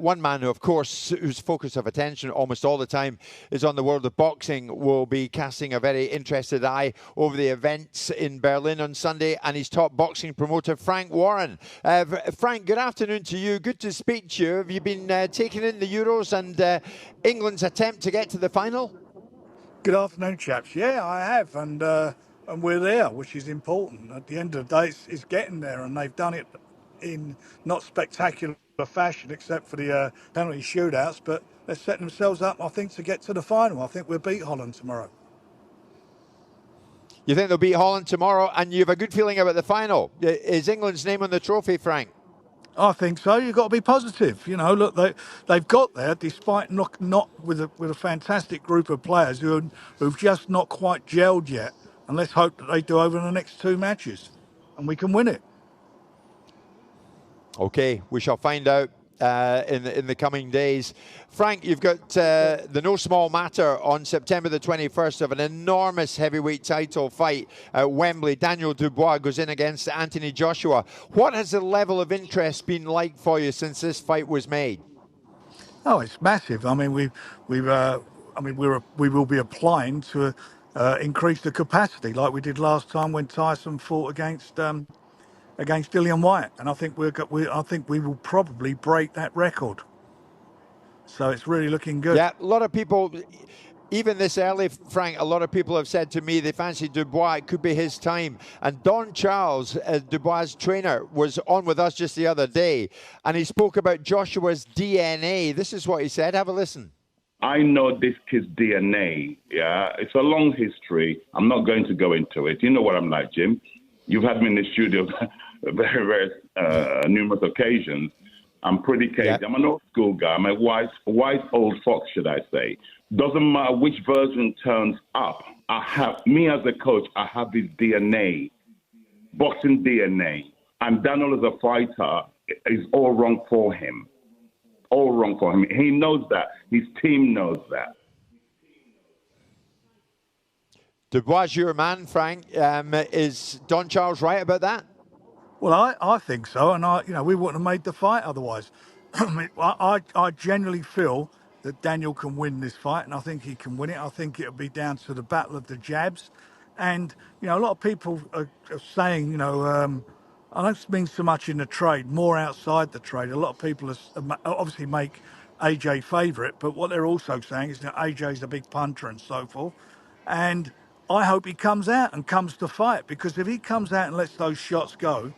One man who, of course, whose focus of attention almost all the time is on the world of boxing, will be casting a very interested eye over the events in Berlin on Sunday, and he's top boxing promoter Frank Warren. Frank, good afternoon to you. Good to speak to you. Have you been taking in the Euros and England's attempt to get to the final? Good afternoon, chaps. Yeah, I have, and we're there, which is important. At the end of the day, it's getting there, and they've done it in not spectacular fashion, except for the penalty shootouts, but they're setting themselves up, I think, to get to the final. I think we'll beat Holland tomorrow. You think they'll beat Holland tomorrow, and you have a good feeling about the final? Is England's name on the trophy, Frank? I think so. You've got to be positive. You know, look, they've got there despite not with a fantastic group of players who've just not quite gelled yet. And let's hope that they do over the next two matches, and we can win it. Okay, we shall find out in the coming days. Frank, you've got the no small matter on September the 21st of an enormous heavyweight title fight at Wembley. Daniel Dubois goes in against Anthony Joshua. What has the level of interest been like for you since this fight was made? Oh, it's massive. I mean, we will be applying to increase the capacity like we did last time when Tyson fought against Dillian Whyte, and I think we will probably break that record. So it's really looking good. Yeah, a lot of people, even this early, Frank, a lot of people have said to me they fancy Dubois. It could be his time. And Don Charles, Dubois' trainer, was on with us just the other day, and he spoke about Joshua's DNA. This is what he said. Have a listen. I know this kid's DNA. Yeah, it's a long history. I'm not going to go into it. You know what I'm like, Jim. You've had me in the studio very numerous occasions. I'm pretty cagey. Yeah. I'm an old school guy. I'm a wise old fox, should I say. Doesn't matter which version turns up. Me as a coach, I have his DNA, boxing DNA. And Daniel as a fighter is all wrong for him. All wrong for him. He knows that. His team knows that. Dubois, your man, Frank. Is Don Charles right about that? Well, I think so, and we wouldn't have made the fight otherwise. I genuinely feel that Daniel can win this fight, and I think he can win it. I think it'll be down to the battle of the jabs, and a lot of people are saying, I don't mean so much in the trade, more outside the trade. A lot of people obviously make AJ favourite, but what they're also saying is that AJ's a big puncher and so forth, and I hope he comes out and comes to fight, because if he comes out and lets those shots go,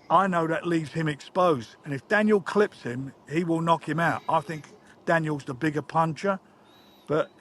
I know that leaves him exposed. And if Daniel clips him, he will knock him out. I think Daniel's the bigger puncher. But,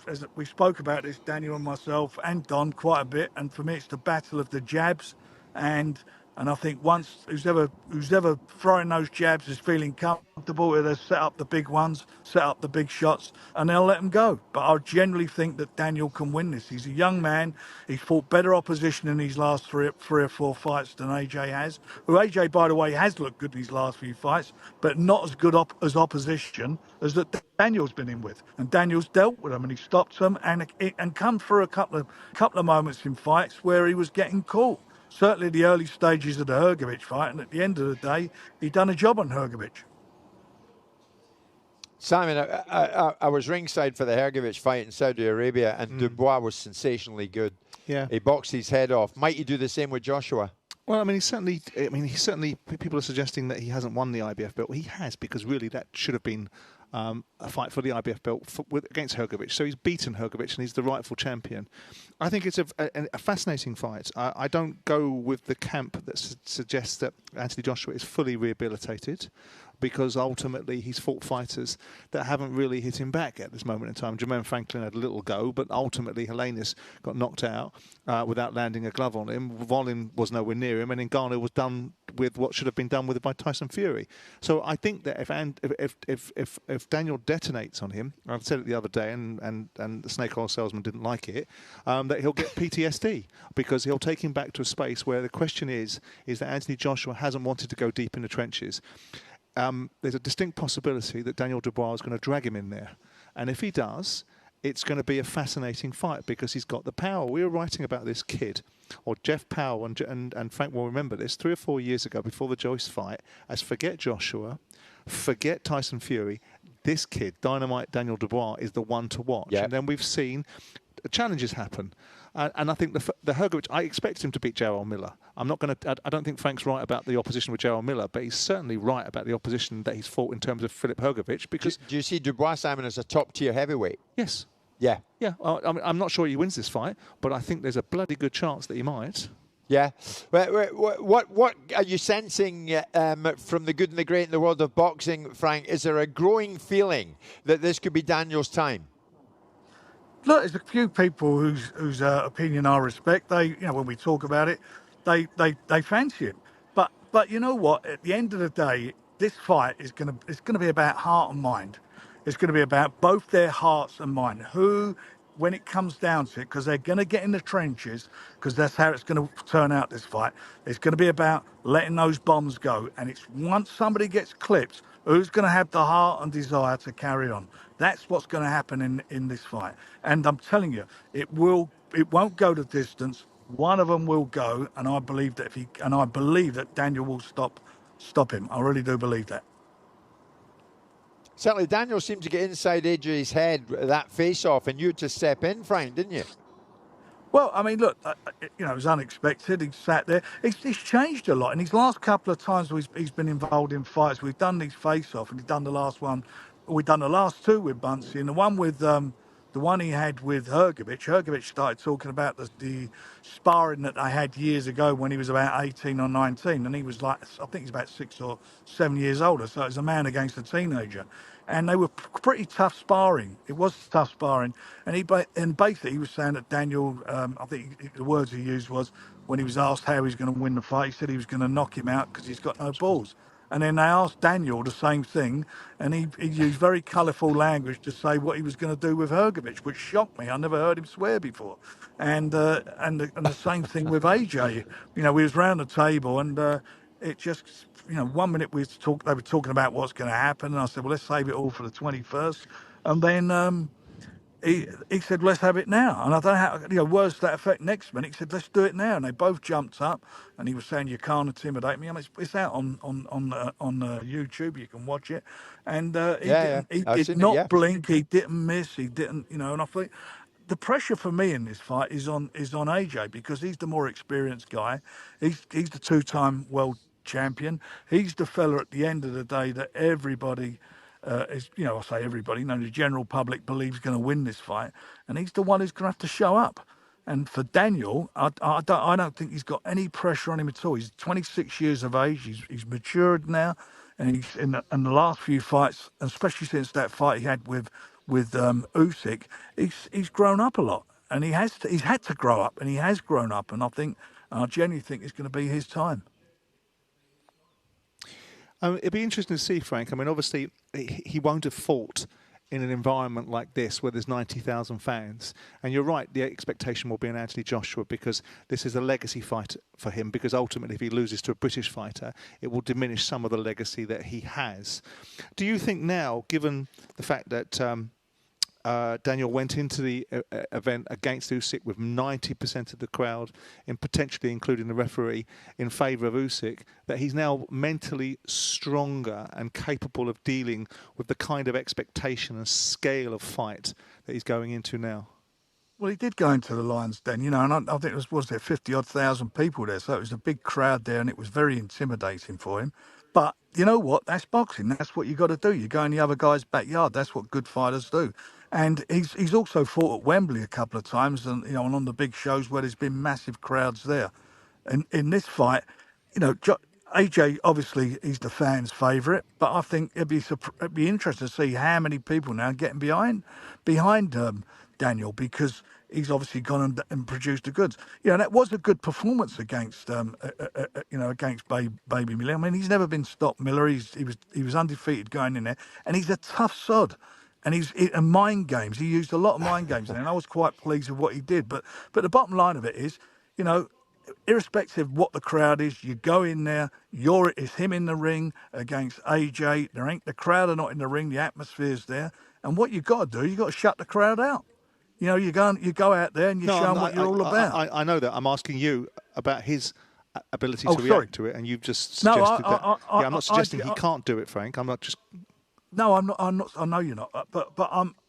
as we spoke about this, Daniel and myself and Don, quite a bit. And for me, it's the battle of the jabs. And I think once who's ever throwing those jabs is feeling comfortable, they'll set up the big ones, set up the big shots, and they'll let them go. But I generally think that Daniel can win this. He's a young man. He's fought better opposition in these last three or four fights than AJ has. Who AJ, by the way, has looked good in his last few fights, but not as good as opposition as that Daniel's been in with. And Daniel's dealt with them, and he stopped them, and come through a couple of moments in fights where he was getting caught. Certainly the early stages of the Hrgović fight, and at the end of the day, he done a job on Hrgović. Simon, I was ringside for the Hrgović fight in Saudi Arabia, and Dubois was sensationally good. Yeah, he boxed his head off. Might he do the same with Joshua? Well, he certainly. People are suggesting that he hasn't won the IBF belt. Well, he has, because really that should have been a fight for the IBF belt against Hrgović. So he's beaten Hrgović and he's the rightful champion. I think it's a fascinating fight. I don't go with the camp that suggests that Anthony Joshua is fully rehabilitated, because ultimately he's fought fighters that haven't really hit him back at this moment in time. Jermaine Franklin had a little go, but ultimately Helenius got knocked out without landing a glove on him. Volin was nowhere near him, and Ngannou was done with what should have been done with by Tyson Fury. So I think that if Daniel detonates on him, I said it the other day, and the snake oil salesman didn't like it, that he'll get PTSD, because he'll take him back to a space where the question is that Anthony Joshua hasn't wanted to go deep in the trenches. There's a distinct possibility that Daniel Dubois is going to drag him in there. And if he does, it's going to be a fascinating fight, because he's got the power. We were writing about this kid or Jeff Powell and Frank will remember this, 3 or 4 years ago before the Joyce fight, as forget Joshua, forget Tyson Fury, this kid, Dynamite Daniel Dubois, is the one to watch. Yep. And then we've seen challenges happen. And I think the Hrgovic, I expect him to beat Jarrell Miller. I don't think Frank's right about the opposition with Jarrell Miller, but he's certainly right about the opposition that he's fought in terms of Filip Hrgovic. Because do you see Dubois, Simon, as a top-tier heavyweight? Yes. Yeah. Yeah. I mean, I'm not sure he wins this fight, but I think there's a bloody good chance that he might. Yeah. What are you sensing from the good and the great in the world of boxing, Frank? Is there a growing feeling that this could be Daniel's time? Look, there's a few people whose opinion I respect. They, when we talk about it, they fancy it. But you know what? At the end of the day, this fight is gonna be about heart and mind. It's going to be about both their hearts and mind. Who, when it comes down to it, because they're going to get in the trenches, because that's how it's going to turn out, this fight. It's going to be about letting those bombs go. And it's once somebody gets clipped, who's going to have the heart and desire to carry on? That's what's going to happen in this fight. And I'm telling you, it won't go the distance. One of them will go, and I believe that Daniel will stop him. I really do believe that. Certainly, Daniel seemed to get inside AJ's head, that face-off, and you had to step in, Frank, didn't you? Well, I mean, look, it was unexpected. He sat there. He's changed a lot. In his last couple of times he's been involved in fights, we've done these face-off, and he's done the last one. We've done the last two with Buncey, and the one with the one he had with Hrgovic. Hrgovic started talking about the sparring that they had years ago when he was about 18 or 19, and he was like, I think he's about 6 or 7 years older, so it was a man against a teenager. And they were pretty tough sparring. It was tough sparring. And basically he was saying that Daniel, I think the words he used was, when he was asked how he was going to win the fight, he said he was going to knock him out because he's got no balls. And then they asked Daniel the same thing, and he used very colourful language to say what he was going to do with Hrgovic, which shocked me. I never heard him swear before. And the same thing with AJ. We was round the table, and it just, 1 minute they were talking about what's going to happen, and I said, well, let's save it all for the 21st. And then he said, let's have it now. And I don't know how, words to that effect. Next minute, he said, let's do it now. And they both jumped up, and he was saying, you can't intimidate me. I mean, it's out on YouTube. You can watch it. And he did not blink. He didn't miss. He didn't, and I think the pressure for me in this fight is on AJ, because he's the more experienced guy. He's the two-time world champion. He's the fella at the end of the day that everybody I say everybody, the general public believes going to win this fight, and he's the one who's going to have to show up. And for Daniel, I don't think he's got any pressure on him at all. He's 26 years of age. He's matured now, and he's in the last few fights, especially since that fight he had with Usyk, he's grown up a lot, and he's had to grow up, and he has grown up, and I genuinely think it's going to be his time. It'd be interesting to see, Frank. I mean, obviously, he won't have fought in an environment like this where there's 90,000 fans. And you're right, the expectation will be on Anthony Joshua, because this is a legacy fight for him, because ultimately if he loses to a British fighter, it will diminish some of the legacy that he has. Do you think now, given the fact that Daniel went into the event against Usyk with 90% of the crowd, and potentially including the referee, in favour of Usyk, that he's now mentally stronger and capable of dealing with the kind of expectation and scale of fight that he's going into now? Well, he did go into the Lions Den, and I think it was there 50-odd thousand people there, so it was a big crowd there, and it was very intimidating for him. But you know what? That's boxing. That's what you got to do. You go in the other guy's backyard. That's what good fighters do. And he's also fought at Wembley a couple of times, and on the big shows where there's been massive crowds there. And in this fight, AJ, obviously he's the fans' favourite, but I think it'd be interesting to see how many people now getting behind Daniel, because he's obviously gone and produced the goods. That was a good performance against against Baby Miller. I mean, he's never been stopped, Miller. He was undefeated going in there, and he's a tough sod. And and mind games. He used a lot of mind games, and I was quite pleased with what he did. But the bottom line of it is, irrespective of what the crowd is, you go in there. It's him in the ring against AJ. The crowd are not in the ring. The atmosphere's there, and what you got to do, you got to shut the crowd out. You know, you go out there and you show them what you're all about. I know that. I'm asking you about his ability to react to it, and you've just suggested I'm not suggesting he can't do it, Frank. I'm not just. No, I'm not. I know you're not. But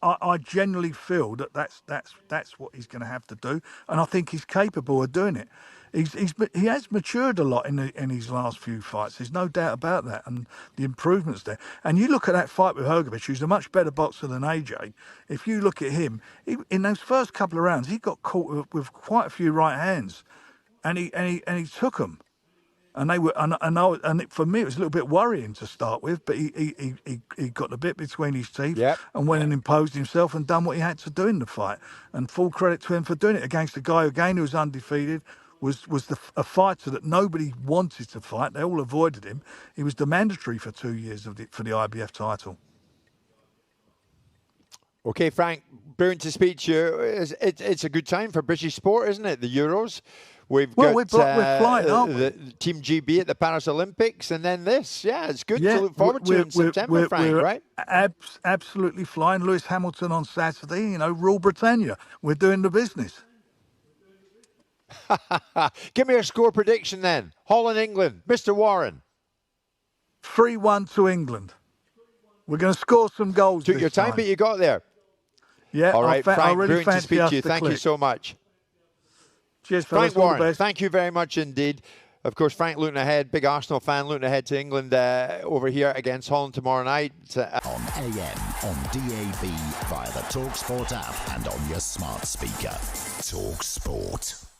I genuinely feel that that's what he's going to have to do, and I think he's capable of doing it. He has matured a lot in his last few fights. There's no doubt about that, and the improvements there. And you look at that fight with Hrgović, who's a much better boxer than AJ. If you look at him, in those first couple of rounds, he got caught with quite a few right hands, and he took them. And they were, and for me, it was a little bit worrying to start with. But he got the bit between his teeth, and went and imposed himself and done what he had to do in the fight. And full credit to him for doing it against a guy again who was undefeated, was a fighter that nobody wanted to fight. They all avoided him. He was the mandatory for 2 years for the IBF title. Okay, Frank, brilliant to speak to you. It's a good time for British sport, isn't it? The Euros. We're flying, aren't we? The Team GB at the Paris Olympics, and then this. Yeah, it's good to look forward to in September, Frank, right? Absolutely flying. Lewis Hamilton on Saturday, you know, rule Britannia. We're doing the business. Give me a score prediction then. Holland, England. Mr. Warren. 3-1 to England. We're going to score some goals. Took your time, but you got there. Yeah. All right, Frank, really brilliant to speak to you. Thank you so much. Cheers, fellas. Frank Warren, thank you very much indeed. Of course, Frank looking ahead, big Arsenal fan, looking ahead to England over here against Holland tomorrow night. On AM, on DAB, via the talkSPORT app and on your smart speaker. talkSPORT.